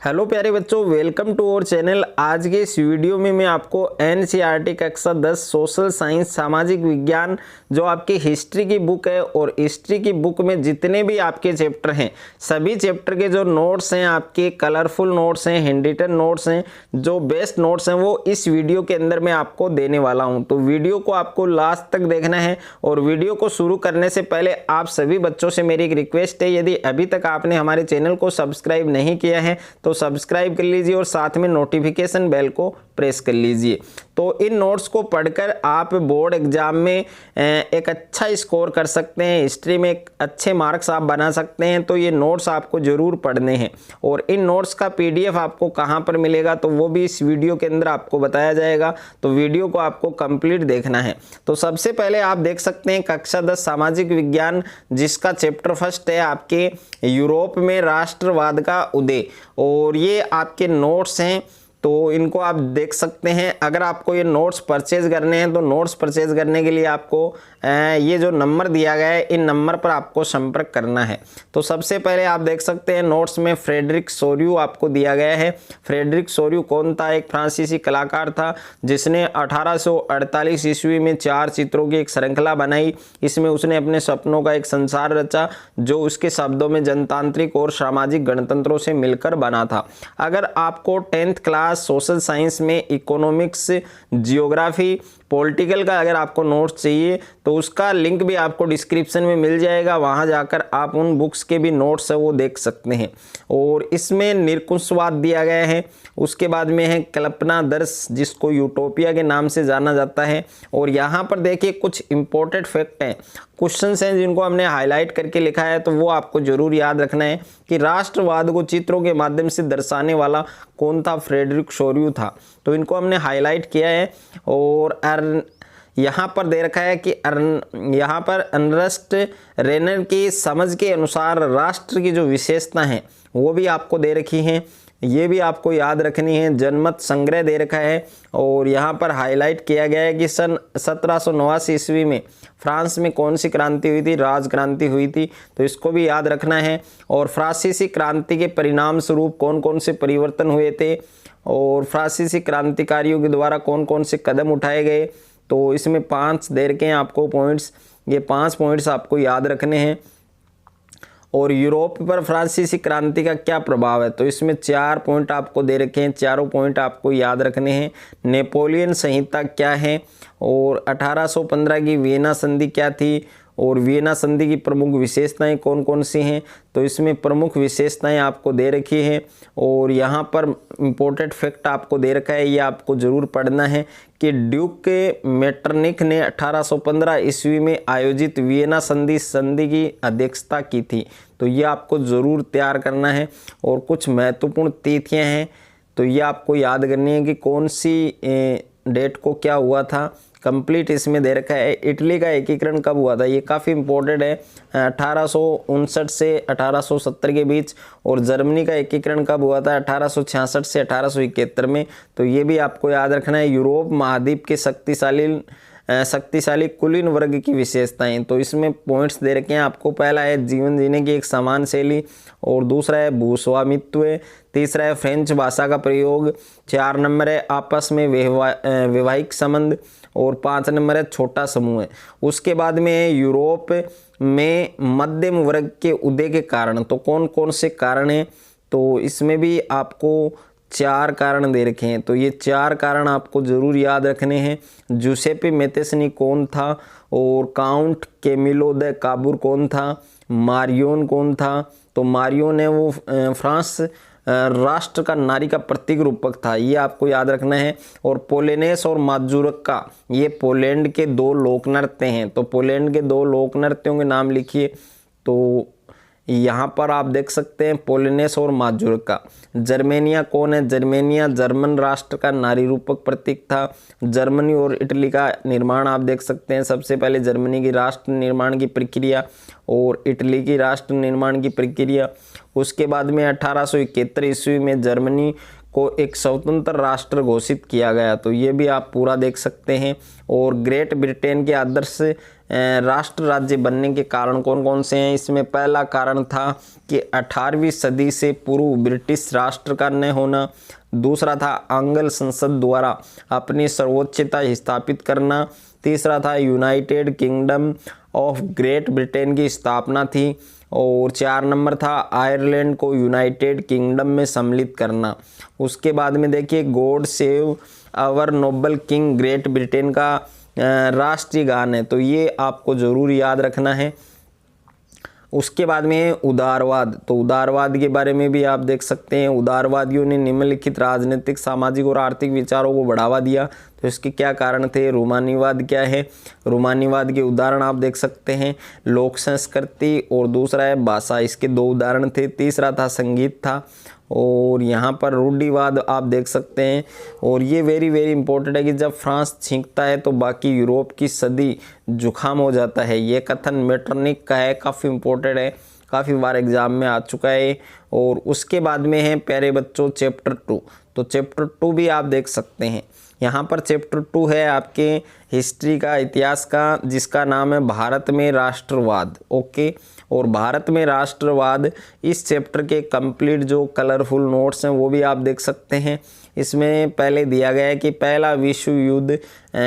Hello प्यारे बच्चों, welcome to our channel. आज के इस वीडियो में मैं आपको एनसीईआरटी कक्षा 10 सोशल साइंस सामाजिक विज्ञान जो आपकी हिस्ट्री की बुक है और हिस्ट्री की बुक में जितने भी आपके चैप्टर हैं सभी चैप्टर के जो नोट्स हैं, आपके कलरफुल नोट्स हैं, हैंड रिटन नोट्स हैं, जो बेस्ट नोट्स हैं वो इस वीडियो के अंदर मैं आपको देने वाला हूँ। तो वीडियो को आपको लास्ट तक देखना है और वीडियो को शुरू करने से पहले आप सभी बच्चों से मेरी एक रिक्वेस्ट है, यदि अभी तक आपने हमारे चैनल को सब्सक्राइब नहीं किया है तो सब्सक्राइब कर लीजिए और साथ में नोटिफिकेशन बेल को प्रेस कर लीजिए। तो इन नोट्स को पढ़कर आप बोर्ड एग्जाम में एक अच्छा स्कोर कर सकते हैं, हिस्ट्री में एक अच्छे मार्क्स आप बना सकते हैं। तो ये नोट्स आपको जरूर पढ़ने हैं और इन नोट्स का पीडीएफ आपको कहां पर मिलेगा तो वो भी इस वीडियो के अंदर आपको बताया जाएगा। तो वीडियो को आपको कंप्लीट देखना है। तो सबसे पहले आप देख सकते हैं कक्षा 10 सामाजिक विज्ञान, जिसका चैप्टर फर्स्ट है आपके यूरोप में राष्ट्रवाद का उदय, और ये आपके नोट्स हैं तो इनको आप देख सकते हैं। अगर आपको ये नोट्स परचेज करने हैं तो नोट्स परचेज करने के लिए आपको ये जो नंबर दिया गया है इन नंबर पर आपको संपर्क करना है। तो सबसे पहले आप देख सकते हैं नोट्स में फ्रेडरिक सोर्यू आपको दिया गया है। फ्रेडरिक सोर्यू कौन था? एक फ्रांसीसी कलाकार था जिसने 1848 ईस्वी में 4 चित्रों की एक श्रृंखला बनाई। इसमें उसने अपने सपनों का एक संसार रचा जो उसके शब्दों में जनतांत्रिक और सामाजिक गणतंत्रों से मिलकर बना था। अगर आपको 10th क्लास सोशल साइंस में इकोनॉमिक्स, जियोग्राफी, पॉलिटिकल का अगर आपको नोट्स चाहिए तो उसका लिंक भी आपको डिस्क्रिप्शन में मिल जाएगा, वहां जाकर आप उन बुक्स के भी नोट्स है वो देख सकते हैं। और इसमें निरकुशवाद दिया गया है। उसके बाद में है कल्पना दर्श, जिसको यूटोपिया के नाम से जाना जाता है। और यहाँ पर देखिए कुछ इंपॉर्टेंट फैक्ट हैं, क्वेश्चंस हैं जिनको हमने हाईलाइट करके लिखा है, तो वो आपको जरूर याद रखना है कि राष्ट्रवाद को चित्रों के माध्यम से दर्शाने वाला कौन था? फ्रेडरिक सोर्यू था। तो इनको हमने हाईलाइट किया है। और यहाँ पर दे रखा है कि यहाँ पर अर्नेस्ट रेनर की समझ के अनुसार राष्ट्र की जो विशेषता है वो भी आपको दे रखी है, ये भी आपको याद रखनी है। जनमत संग्रह दे रखा है और यहाँ पर हाईलाइट किया गया है कि सन 1789 ईस्वी में फ्रांस में कौन सी क्रांति हुई थी? राज क्रांति हुई थी, तो इसको भी याद रखना है। और फ्रांसीसी क्रांति के परिणाम स्वरूप कौन कौन से परिवर्तन हुए थे और फ्रांसीसी क्रांतिकारियों के द्वारा कौन कौन से कदम उठाए गए, तो इसमें 5 दे रखे हैं आपको पॉइंट्स। ये 5 पॉइंट्स आपको याद रखने हैं। और यूरोप पर फ्रांसीसी क्रांति का क्या प्रभाव है, तो इसमें 4 पॉइंट आपको दे रखे हैं, चारों पॉइंट आपको याद रखने हैं। नेपोलियन संहिता क्या है और 1815 की वियना संधि क्या थी और वियना संधि की प्रमुख विशेषताएं कौन कौन सी हैं, तो इसमें प्रमुख विशेषताएं आपको दे रखी हैं। और यहाँ पर इम्पोर्टेंट फैक्ट आपको दे रखा है, ये आपको ज़रूर पढ़ना है कि ड्यूक मेटरनिक ने 1815 ईस्वी में आयोजित वियना संधि की अध्यक्षता की थी, तो ये आपको ज़रूर तैयार करना है। और कुछ महत्वपूर्ण तिथियाँ हैं तो ये आपको याद करनी है कि कौन सी डेट को क्या हुआ था, कंप्लीट इसमें दे रखा है। इटली का एकीकरण कब हुआ था, ये काफ़ी इंपॉर्टेंट है, 1859 से 1870 के बीच। और जर्मनी का एकीकरण कब हुआ था? 1866 से 1871 में, तो ये भी आपको याद रखना है। यूरोप महाद्वीप के शक्तिशाली कुलीन वर्ग की विशेषताएं, तो इसमें पॉइंट्स दे रखे हैं आपको। पहला है जीवन जीने की एक समान शैली, और दूसरा है भूस्वामित्व, तीसरा है फ्रेंच भाषा का प्रयोग, 4 नंबर है आपस में वैवाहिक संबंध, और 5 नंबर है छोटा समूह है। उसके बाद में है यूरोप में मध्यम वर्ग के उदय के कारण, तो कौन कौन से कारण हैं, तो इसमें भी आपको 4 कारण दे रखे हैं, तो ये 4 कारण आपको ज़रूर याद रखने हैं। जूसेपे मेतेस्नी कौन था और काउंट कैमिलो द काबूर कौन था, मारियोन कौन था, तो मारियोन है वो फ्रांस राष्ट्र का नारी का प्रतीक रूपक था, ये आपको याद रखना है। और पोलेनेस और माजुरक्का ये पोलैंड के 2 लोक नृत्य हैं, तो पोलैंड के 2 लोक नृत्यों के नाम लिखिए। तो यहाँ पर आप देख सकते हैं पोलिनेस और माजुरका। जर्मेनिया कौन है? जर्मेनिया जर्मन राष्ट्र का नारी रूपक प्रतीक था। जर्मनी और इटली का निर्माण आप देख सकते हैं। सबसे पहले जर्मनी की राष्ट्र निर्माण की प्रक्रिया और इटली की राष्ट्र निर्माण की प्रक्रिया। उसके बाद में 1871 ईस्वी में जर्मनी को एक स्वतंत्र राष्ट्र घोषित किया गया, तो ये भी आप पूरा देख सकते हैं। और ग्रेट ब्रिटेन के आदर्श राष्ट्र राज्य बनने के कारण कौन कौन से हैं। इसमें पहला कारण था कि 18वीं सदी से पूर्व ब्रिटिश राष्ट्र का न होना। दूसरा था आंग्ल संसद द्वारा अपनी सर्वोच्चता स्थापित करना। तीसरा था United kingdom of great Britain की स्थापना थी। और 4 नंबर था आयरलैंड को यूनाइटेड किंगडम में सम्मिलित करना। उसके बाद में देखिए God save our noble king Great Britain का राष्ट्रीय गान है, तो ये आपको ज़रूर याद रखना है। उसके बाद में उदारवाद, तो उदारवाद के बारे में भी आप देख सकते हैं। उदारवादियों ने निम्नलिखित राजनीतिक, सामाजिक और आर्थिक विचारों को बढ़ावा दिया, तो इसके क्या कारण थे। रोमानीवाद क्या है, रोमानीवाद के उदाहरण आप देख सकते हैं, लोक संस्कृति और दूसरा है भाषा, इसके 2 उदाहरण थे। तीसरा था संगीत था, और यहाँ पर रूढ़िवाद आप देख सकते हैं। और ये वेरी वेरी इंपॉर्टेंट है कि जब फ्रांस छींकता है तो बाकी यूरोप की सदी जुखाम हो जाता है। ये कथन मेटरनिक का है, काफ़ी इंपॉर्टेंट है, काफ़ी बार एग्जाम में आ चुका है। और उसके बाद में है प्यारे बच्चों चैप्टर 2, तो चैप्टर 2 भी आप देख सकते हैं। यहाँ पर चैप्टर 2 है आपके हिस्ट्री का, इतिहास का, जिसका नाम है भारत में राष्ट्रवाद। ओके, और भारत में राष्ट्रवाद, इस चैप्टर के कंप्लीट जो कलरफुल नोट्स हैं वो भी आप देख सकते हैं। इसमें पहले दिया गया है कि पहला विश्व युद्ध,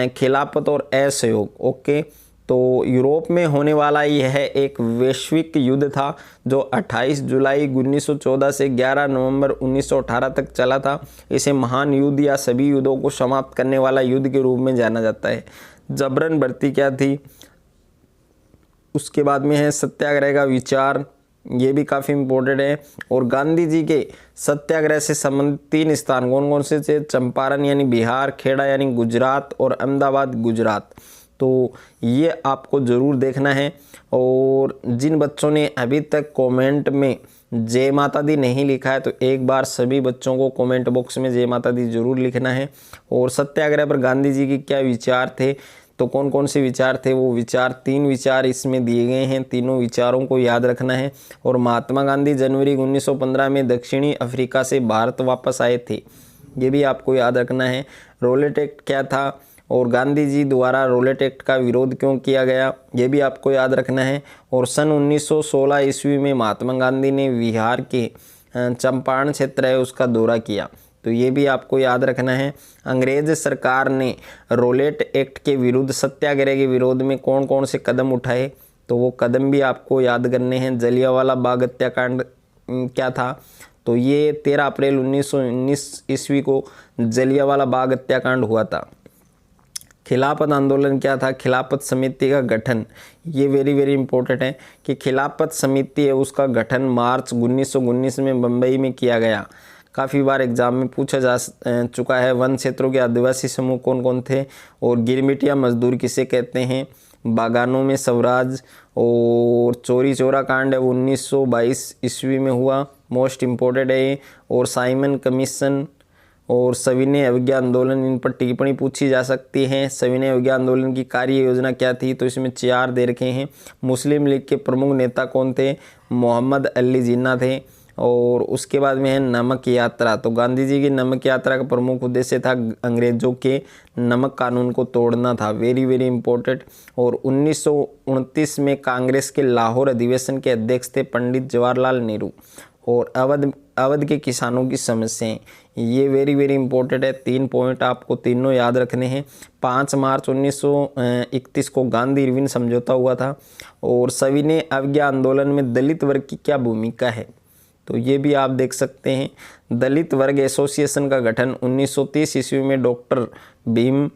खिलाफत और असहयोग। ओके, तो यूरोप में होने वाला यह एक वैश्विक युद्ध था जो 28 जुलाई 1914 से 11 नवंबर 1918 तक चला था। इसे महान युद्ध या सभी युद्धों को समाप्त करने वाला युद्ध के रूप में जाना जाता है। जबरन भर्ती क्या थी। उसके बाद में है सत्याग्रह का विचार, ये भी काफ़ी इम्पोर्टेंट है। और गांधी जी के सत्याग्रह से संबंधित 3 स्थान कौन कौन से थे। चंपारण यानी बिहार, खेड़ा यानी गुजरात, और अहमदाबाद गुजरात। तो ये आपको ज़रूर देखना है। और जिन बच्चों ने अभी तक कमेंट में जय माता दी नहीं लिखा है, तो एक बार सभी बच्चों को कमेंट बॉक्स में जय माता दी जरूर लिखना है। और सत्याग्रह पर गांधी जी के क्या विचार थे, तो कौन कौन से विचार थे, वो विचार 3 विचार इसमें दिए गए हैं, तीनों विचारों को याद रखना है। और महात्मा गांधी जनवरी 1915 में दक्षिणी अफ्रीका से भारत वापस आए थे, ये भी आपको याद रखना है। रोलेट एक्ट क्या था, और गांधी जी द्वारा रोलेट एक्ट का विरोध क्यों किया गया, ये भी आपको याद रखना है। और सन 1916 ईस्वी में महात्मा गांधी ने बिहार के चंपारण क्षेत्र है उसका दौरा किया, तो ये भी आपको याद रखना है। अंग्रेज सरकार ने रोलेट एक्ट के विरुद्ध, सत्याग्रह के विरोध में कौन कौन से कदम उठाए, तो वो कदम भी आपको याद करने हैं। जलियांवाला बाग हत्याकांड क्या था, तो ये 13 अप्रैल 1919 ईस्वी को जलियांवाला बाग हत्याकांड हुआ था। खिलाफत आंदोलन क्या था, खिलाफत समिति का गठन, ये वेरी वेरी इंपॉर्टेंट है कि खिलाफत समिति है उसका गठन मार्च 1919 में बम्बई में किया गया। काफ़ी बार एग्जाम में पूछा जा चुका है। वन क्षेत्रों के आदिवासी समूह कौन कौन थे, और गिरमिटिया मजदूर किसे कहते हैं, बागानों में स्वराज। और चोरी चोरा कांड है 1922 ईस्वी में हुआ, मोस्ट इम्पोर्टेंट है ये। और साइमन कमीशन और सविनय अवज्ञा आंदोलन, इन पर टिप्पणी पूछी जा सकती है। सविनय अवज्ञा आंदोलन की कार्य योजना क्या थी, तो इसमें 4 दे रखे हैं। मुस्लिम लीग के प्रमुख नेता कौन थे, मोहम्मद अली जिन्ना थे। और उसके बाद में है नमक यात्रा, तो गांधी जी की नमक यात्रा का प्रमुख उद्देश्य था अंग्रेजों के नमक कानून को तोड़ना था, वेरी वेरी इंपॉर्टेंट। और 1929 में कांग्रेस के लाहौर अधिवेशन के अध्यक्ष थे पंडित जवाहरलाल नेहरू। और अवध के किसानों की समस्याएं, ये वेरी वेरी इंपॉर्टेंट है। 3 पॉइंट आपको तीनों याद रखने हैं। 5 मार्च 1931 को गांधी इरविन समझौता हुआ था। और सविनय अवज्ञा आंदोलन में दलित वर्ग की क्या भूमिका है, तो ये भी आप देख सकते हैं। दलित वर्ग एसोसिएशन का गठन 1930 ईस्वी में डॉक्टर भीम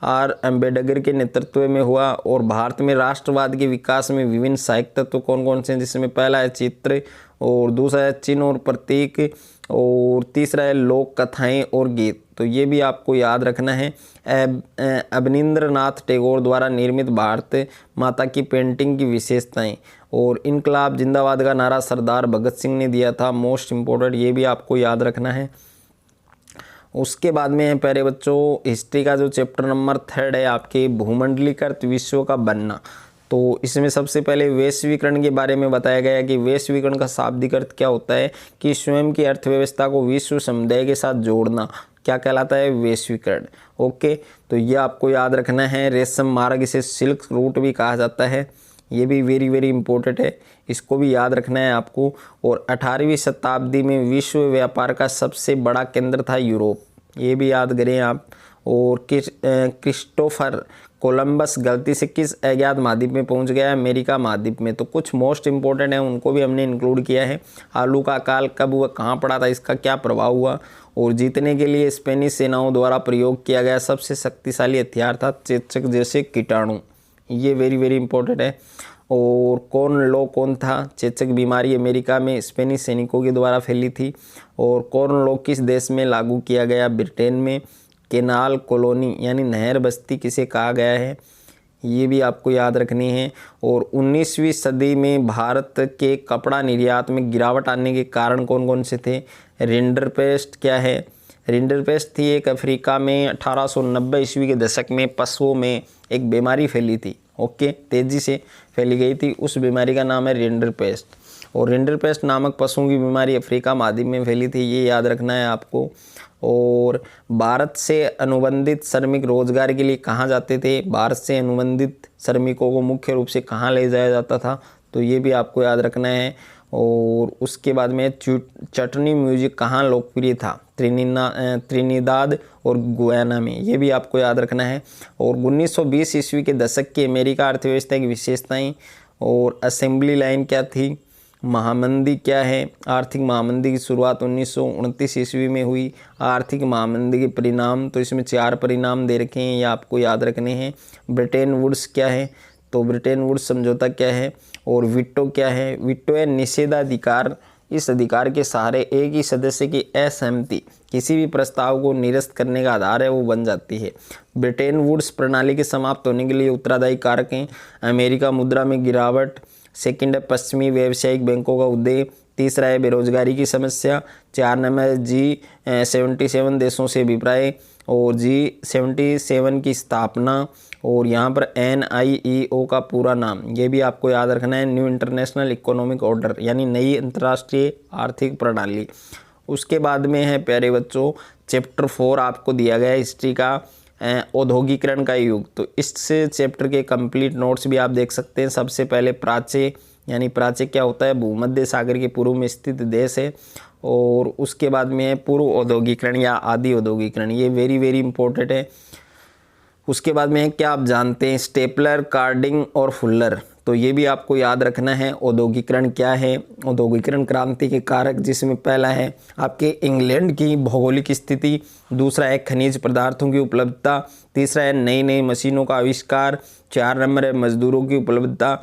आर अम्बेडकर के नेतृत्व में हुआ। और भारत में राष्ट्रवाद के विकास में विभिन्न सहायक तत्व कौन कौन से हैं, जिसमें पहला है चित्र, और दूसरा है चिन्ह और प्रतीक, और तीसरा है लोक कथाएं और गीत, तो ये भी आपको याद रखना है। अवनींद्रनाथ टैगोर द्वारा निर्मित भारत माता की पेंटिंग की विशेषताएं। और इनकलाब जिंदाबाद का नारा सरदार भगत सिंह ने दिया था, मोस्ट इम्पोर्टेंट, ये भी आपको याद रखना है। उसके बाद में प्यारे बच्चों हिस्ट्री का जो चैप्टर नंबर 3 है आपके भूमंडलीकृत विश्व का बनना, तो इसमें सबसे पहले वैश्वीकरण के बारे में बताया गया कि वैश्वीकरण का शाब्दिक अर्थ क्या होता है कि स्वयं की अर्थव्यवस्था को विश्व समुदाय के साथ जोड़ना, क्या कहलाता है, वैश्वीकरण। ओके, तो ये आपको याद रखना है। रेशम मार्ग, इसे सिल्क रूट भी कहा जाता है, ये भी वेरी वेरी इंपॉर्टेंट है, इसको भी याद रखना है आपको। और 18वीं शताब्दी में विश्व व्यापार का सबसे बड़ा केंद्र था यूरोप, ये भी याद करें आप। और क्रिस्टोफर कोलंबस गलती से किस अज्ञात महाद्वीप में पहुंच गया, अमेरिका महाद्वीप में। तो कुछ मोस्ट इंपॉर्टेंट है उनको भी हमने इंक्लूड किया है। आलू का अकाल कब हुआ, कहाँ पड़ा था, इसका क्या प्रभाव हुआ। और जीतने के लिए स्पेनिश सेनाओं द्वारा प्रयोग किया गया सबसे शक्तिशाली हथियार था चेचक जैसे कीटाणु, ये वेरी वेरी इंपॉर्टेंट है। और कौन था, चेचक बीमारी अमेरिका में स्पेनिश सैनिकों के द्वारा फैली थी। और कॉर्न लॉ किस देश में लागू किया गया, ब्रिटेन में। केनाल कॉलोनी यानी नहर बस्ती किसे कहा गया है, ये भी आपको याद रखनी है। और 19वीं सदी में भारत के कपड़ा निर्यात में गिरावट आने के कारण कौन कौन से थे, रिंडरपेस्ट क्या है, रिंडरपेस्ट थी एक अफ्रीका में 1890 ईस्वी के दशक में पशुओं में एक बीमारी फैली थी। ओके, तेज़ी से फैली गई थी, उस बीमारी का नाम है रिंडरपेस्ट। और रिंडरपेस्ट नामक पशुओं की बीमारी अफ्रीका महाद्वीप में फैली थी, ये याद रखना है आपको। और भारत से अनुबंधित श्रमिक रोजगार के लिए कहाँ जाते थे, भारत से अनुबंधित श्रमिकों को मुख्य रूप से कहाँ ले जाया जाता था, तो ये भी आपको याद रखना है। और उसके बाद में चटनी म्यूजिक कहाँ लोकप्रिय था, त्रिनिदाद और गुयाना में, ये भी आपको याद रखना है। और 1920 ईस्वी के दशक की अमेरिका अर्थव्यवस्था की विशेषताएं और असेंबली लाइन क्या थी, महामंदी क्या है। आर्थिक महामंदी की शुरुआत 1929 ईस्वी में हुई। आर्थिक महामंदी के परिणाम, तो इसमें 4 परिणाम दे रखे हैं, ये आपको याद रखने हैं। ब्रिटेन वुड्स क्या है, तो ब्रिटेन वुड्स समझौता क्या है। और वीटो क्या है, वीटो है निषेधाधिकार, इस अधिकार के सहारे एक ही सदस्य की असहमति किसी भी प्रस्ताव को निरस्त करने का आधार है, वो बन जाती है। ब्रिटेन वुड्स प्रणाली के समाप्त होने के लिए उत्तरदायी कारक हैं। अमेरिका मुद्रा में गिरावट, सेकंड है पश्चिमी व्यावसायिक बैंकों का उदय, तीसरा है बेरोजगारी की समस्या, 4 नंबर G77 देशों से अभिप्राय और G77 की स्थापना। और यहाँ पर NIEO का पूरा नाम, ये भी आपको याद रखना है, न्यू इंटरनेशनल इकोनॉमिक ऑर्डर यानी नई अंतर्राष्ट्रीय आर्थिक प्रणाली। उसके बाद में है प्यारे बच्चों चैप्टर 4 आपको दिया गया है हिस्ट्री का, औद्योगिकरण का युग। तो इस चैप्टर के कंप्लीट नोट्स भी आप देख सकते हैं। सबसे पहले प्राच्य, यानी प्राच्य क्या होता है, भूमध्य सागर के पूर्व में स्थित देश है। और उसके बाद में है पूर्व औद्योगिकरण या आदि औद्योगिकरण, ये वेरी वेरी इंपॉर्टेंट है। उसके बाद में है क्या आप जानते हैं, स्टेपलर, कार्डिंग और फुल्लर, तो ये भी आपको याद रखना है। औद्योगिकरण क्या है, औद्योगिकरण क्रांति के कारक, जिसमें पहला है आपके इंग्लैंड की भौगोलिक स्थिति, दूसरा है खनिज पदार्थों की उपलब्धता, तीसरा है नई नई मशीनों का आविष्कार, 4 नंबर है मजदूरों की उपलब्धता।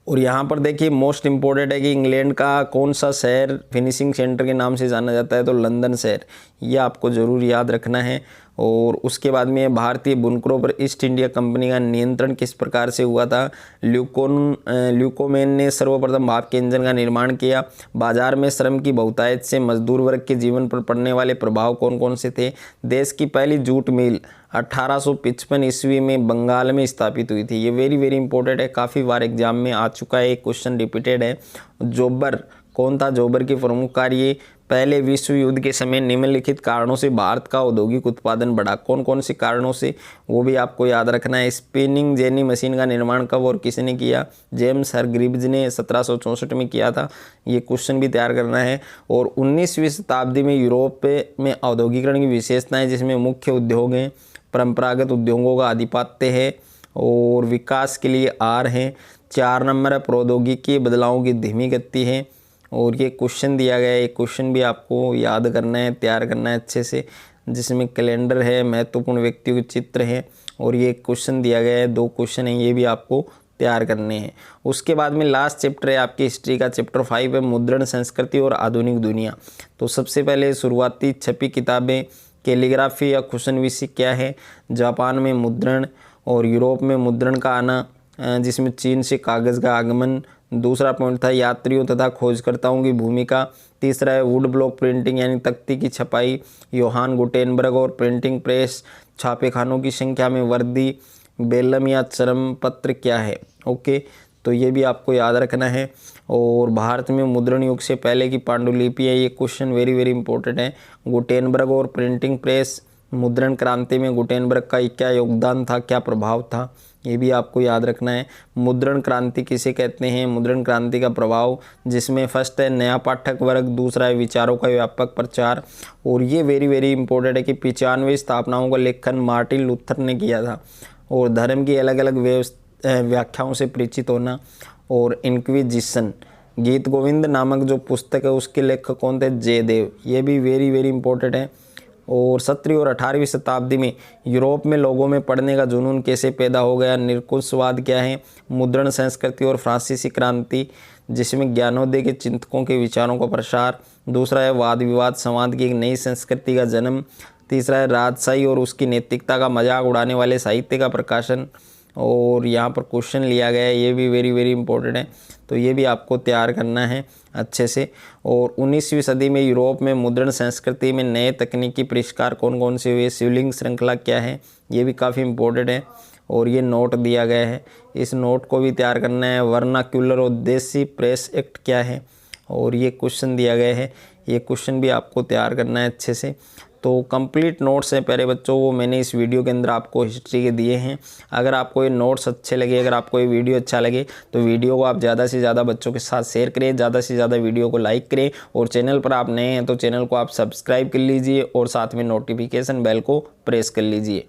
और यहाँ पर देखिए मोस्ट इम्पोर्टेंट है कि इंग्लैंड का कौन सा शहर फिनिशिंग सेंटर के नाम से जाना जाता है, तो लंदन शहर, ये आपको ज़रूर याद रखना है। और उसके बाद में भारतीय बुनकरों पर ईस्ट इंडिया कंपनी का नियंत्रण किस प्रकार से हुआ था, ल्यूकोमेन ने सर्वप्रथम भाप के इंजन का निर्माण किया। बाजार में श्रम की बहुतायत से मजदूर वर्ग के जीवन पर पड़ने वाले प्रभाव कौन कौन से थे। देश की पहली जूट मिल 1855 ईस्वी में बंगाल में स्थापित हुई थी, ये वेरी वेरी इंपॉर्टेंट है, काफ़ी बार एग्जाम में आ चुका है, एक क्वेश्चन रिपीटेड है। जोबर कौन था, जोबर के प्रमुख कार्य, पहले विश्व युद्ध के समय निम्नलिखित कारणों से भारत का औद्योगिक उत्पादन बढ़ा, कौन कौन से कारणों से, वो भी आपको याद रखना है। स्पिनिंग जेनी मशीन का निर्माण कब और किसने किया, जेम्स हरग्रीव्ज ने 1764 में किया था, ये क्वेश्चन भी तैयार करना है। और 19वीं शताब्दी में यूरोप में औद्योगिकरण की विशेषताएं, जिसमें मुख्य उद्योग हैं, परंपरागत उद्योगों का आधिपत्य है और विकास के लिए आर हैं। 4 नंबर है प्रौद्योगिकी बदलावों की धीमी गति है। और ये क्वेश्चन दिया गया है, ये क्वेश्चन भी आपको याद करना है, तैयार करना है अच्छे से, जिसमें कैलेंडर है, महत्वपूर्ण व्यक्तियों के चित्र हैं। और ये क्वेश्चन दिया गया है, 2 क्वेश्चन हैं, ये भी आपको तैयार करने हैं। उसके बाद में लास्ट चैप्टर है आपकी हिस्ट्री का, चैप्टर 5 है मुद्रण संस्कृति और आधुनिक दुनिया। तो सबसे पहले शुरुआती छपी किताबें, कैलीग्राफी या कुशन विषय क्या है, जापान में मुद्रण और यूरोप में मुद्रण का आना, जिसमें चीन से कागज़ का आगमन। दूसरा पॉइंट था यात्रियों तथा खोजकर्ताओं की भूमिका। तीसरा है वुड ब्लॉक प्रिंटिंग यानी तख्ती की छपाई, योहान गुटेनबर्ग और प्रिंटिंग प्रेस, छापेखानों की संख्या में वृद्धि। बेलम या चरम पत्र क्या है। ओके, तो ये भी आपको याद रखना है। और भारत में मुद्रण युग से पहले की पांडुलिपि है, ये क्वेश्चन वेरी वेरी इंपॉर्टेंट है। गुटेनबर्ग और प्रिंटिंग प्रेस, मुद्रण क्रांति में गुटेनबर्ग का क्या योगदान था, क्या प्रभाव था, ये भी आपको याद रखना है। मुद्रण क्रांति किसे कहते हैं, मुद्रण क्रांति का प्रभाव, जिसमें फर्स्ट है नया पाठक वर्ग, दूसरा है विचारों का व्यापक प्रचार, और ये वेरी वेरी इंपॉर्टेंट है कि 95 स्थापनाओं का लेखन मार्टिन लूथर ने किया था। और धर्म की अलग अलग व्याख्याओं से परिचित होना। और इंक्विजिशन, गीत गोविंद नामक जो पुस्तक है उसके लेखक कौन थे, जयदेव, ये भी वेरी वेरी इंपॉर्टेंट है। और 17वीं और 18वीं शताब्दी में यूरोप में लोगों में पढ़ने का जुनून कैसे पैदा हो गया, निरंकुशवाद क्या है, मुद्रण संस्कृति और फ्रांसीसी क्रांति जिसमें ज्ञानोदय के चिंतकों के विचारों का प्रसार, दूसरा है वाद विवाद संवाद की एक नई संस्कृति का जन्म, तीसरा है राजशाही और उसकी नैतिकता का मजाक उड़ाने वाले साहित्य का प्रकाशन। और यहाँ पर क्वेश्चन लिया गया है, ये भी वेरी वेरी इंपॉर्टेंट है, तो ये भी आपको तैयार करना है अच्छे से। और 19वीं सदी में यूरोप में मुद्रण संस्कृति में नए तकनीकी परिष्कार कौन कौन से हुए, शिवलिंग श्रृंखला क्या है, ये भी काफ़ी इंपॉर्टेंट है। और ये नोट दिया गया है, इस नोट को भी तैयार करना है। वर्नाक्यूलर और देसी प्रेस एक्ट क्या है, और ये क्वेश्चन दिया गया है, ये क्वेश्चन भी आपको तैयार करना है अच्छे से। तो कंप्लीट नोट्स हैं प्यारे बच्चों, वो मैंने इस वीडियो के अंदर आपको हिस्ट्री के दिए हैं। अगर आपको ये नोट्स अच्छे लगे, अगर आपको ये वीडियो अच्छा लगे, तो वीडियो को आप ज़्यादा से ज़्यादा बच्चों के साथ शेयर करें, ज़्यादा से ज़्यादा वीडियो को लाइक करें। और चैनल पर आप नए हैं तो चैनल को आप सब्सक्राइब कर लीजिए और साथ में नोटिफिकेशन बेल को प्रेस कर लीजिए।